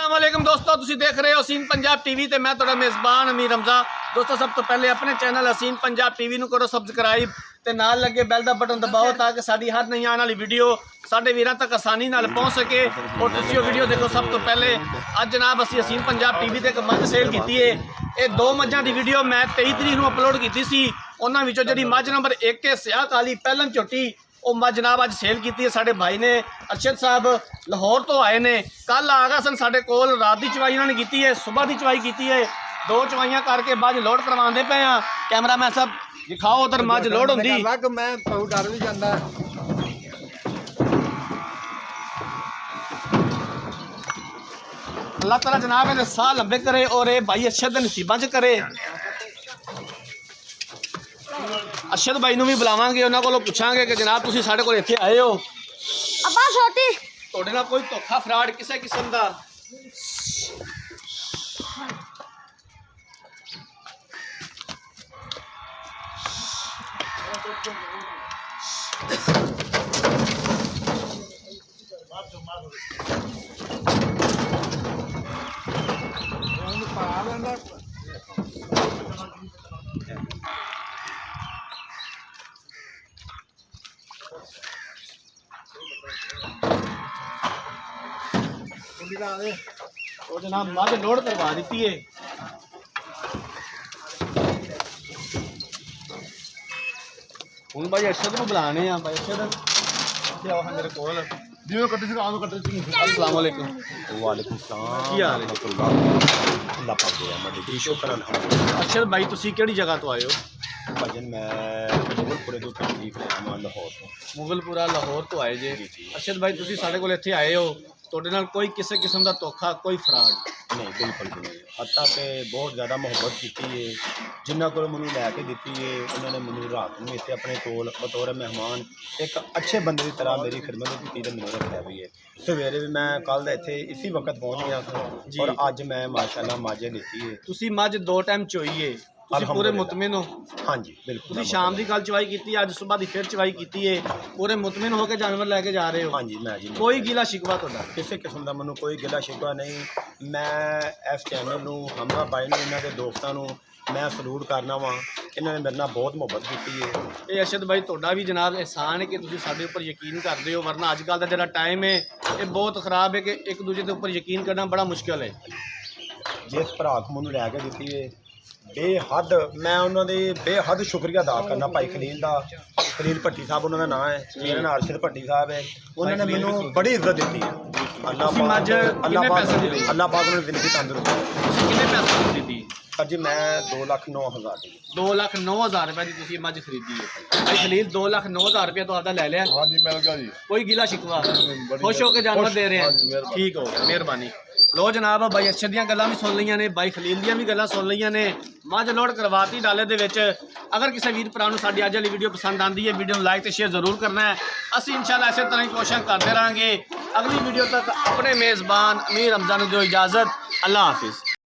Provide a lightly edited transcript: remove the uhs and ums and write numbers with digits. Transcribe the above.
अस्सलाम वालेकुम दोस्तों, तुसी देख रहे हो हसीन पंजाब टीवी ते मैं तुहाडा मेज़बान अमीर रमज़ा। दोस्तों सब तो पहले अपने चैनल हसीन पंजाब टीवी नूं करो सब्सक्राइब ते नाल लगे बैल दा बटन दबाओ ताकि साडी हर नई आने वाली वीडियो साडे वीरां तक आसानी नाल पहुंच सके और तुसी वो वीडियो देखो। सब तो पहले अज जनाब असीं हसीन पंजाब टीवी ते एक मझ सेल कीती है। ये दो मझां दी वीडियो मैं 23 तरीक नूं अपलोड कीती सी। उन्हां विचों जिहड़ी मझ नंबर 1 है स्याह काली पहलन झोटी वो मझ जनाब अज सेल की है। साढ़े भाई ने अरशद साहब लाहौर तो आए ने, कल आ गए सन साढ़े कोल। रात की चवाई इन्होंने की है, सुबह की चवाई की है, दो चवाइयां करके मझ लोड करवाते पे हैं। कैमरा मैन साहब दिखाओ उधर मझ लोड होंदी। मैं डर भी जाता अल्लाह ताला जनाब इहदे साह लंबे करे और ये भाई अरशद दे नसीबां च करे। अरशद भाई नूं भी बुलावांगे, उन्हां कोलों पुछांगे कि जनाब तुसीं साडे कोल इत्थे आए हो, अब्बा छोटी तुहाडे नाल कोई धोखा फ्रॉड किसी किस्म दा तो जनाब मझ लोड करवा दी है। हूँ भाई अरशद को बुलाने हैं। भाई अरशद आओ मेरे को अस्सलाम वालेकुम। वालेकुम सलाम की हाल है? अल्लाह पाक दे रहमत दी शुक्र अल्हम्दुलिल्लाह। अरशद भाई तुसी केड़ी जगह तो आए हो? भजन मैं मुगलपुरे तो तशरीफ लाया मैं लाहौर तो। मुगलपुरा लाहौर तो आए जे। अरशद भाई तुसी साडे कोल इत्थे आए हो, तुहाडे नाल कोई किसी किस्म का धोखा कोई फ्रॉड नहीं बिल्कुल भी नहीं। हत्ता ते बहुत ज़्यादा मुहब्बत की है, जिन्होंने को मैनू लैके दी है उन्होंने मैनू रात में इतने अपने कोल बतौर मेहमान एक अच्छे बंदे की तरह मेरी खिदमत की तो मैनू रखा भी है। सवेरे भी मैं कल इतने इसी वक्त पहुँच गया था और अज मैं माशाल्लाह माजे लीती है। तुसी मझ दो टाइम चोई है, तुसी पूरे मुतमिन हो? हाँ जी बिल्कुल। तुसी शाम की कल चवाई की, अज सुबह की फिर चवाई की है, पूरे मुतमिन होकर जानवर लैके जा रहे हो? हाँ जी मैं जी कोई गिला शिकवा तुहाडा? किसी किस्म का मैनू कोई गिला शिकवा नहीं। मैं इस चैनल नूं हमरा भाई नूं इन्हां दे दोस्तां नूं मैं सलूट करना वा, इन्होंने मेरे नाल बहुत मुहब्बत की है। ये अरशद भाई तुहाडा भी जनाब एहसान है कि तुसीं साडे उपर यकीन करते हो, वरना अजकल का जिहड़ा टाइम है ये बहुत खराब है कि एक दूजे के उपर यकीन करना बड़ा मुश्किल है। जिस भरा को मैनू लैके दी है बेहद मैं उन्होंने बेहद शुक्रिया अदा करना। भाई खलील का, खलील भट्टी साहब उन्होंने नाम है, मेरा नाम अरशद भट्टी साहब है। उन्होंने मैनू बड़ी इज्जत दी है। अल्लाह पाक उन्होंने जिंदगी तंदुरुस्त। कितने पैसे खरीदी? जी मैं 2,09,000 दी। 2,09,000 रुपए की तुसीं मझ खरीदी है। भाई खलील 2,09,000 रुपया तो आपका ले लिया? हाँ जी मिल गया जी। कोई गिला शिकवा? खुश होकर जानवर दे रहे हैं? ठीक हो गया, मेहरबानी। लो जनाब भाई अरशद दियां गल्लां भी सुन लियां ने, भाई खलील दियां भी गल्लां सुन लियां ने। मझ लोड करवाती डाले दे विच। अगर किसी वीर भरा नूं साडी अज वाली वीडियो पसंद आती है, वीडियो लाइक तो शेयर जरूर करना है। असीं इंशाअल्लाह इसे तरह की कोशिश करते रहेंगे। अगली वीडियो तक अपने मेज़बान अमीर रमज़ा नूं दो इजाज़त। अल्लाह हाफिज़।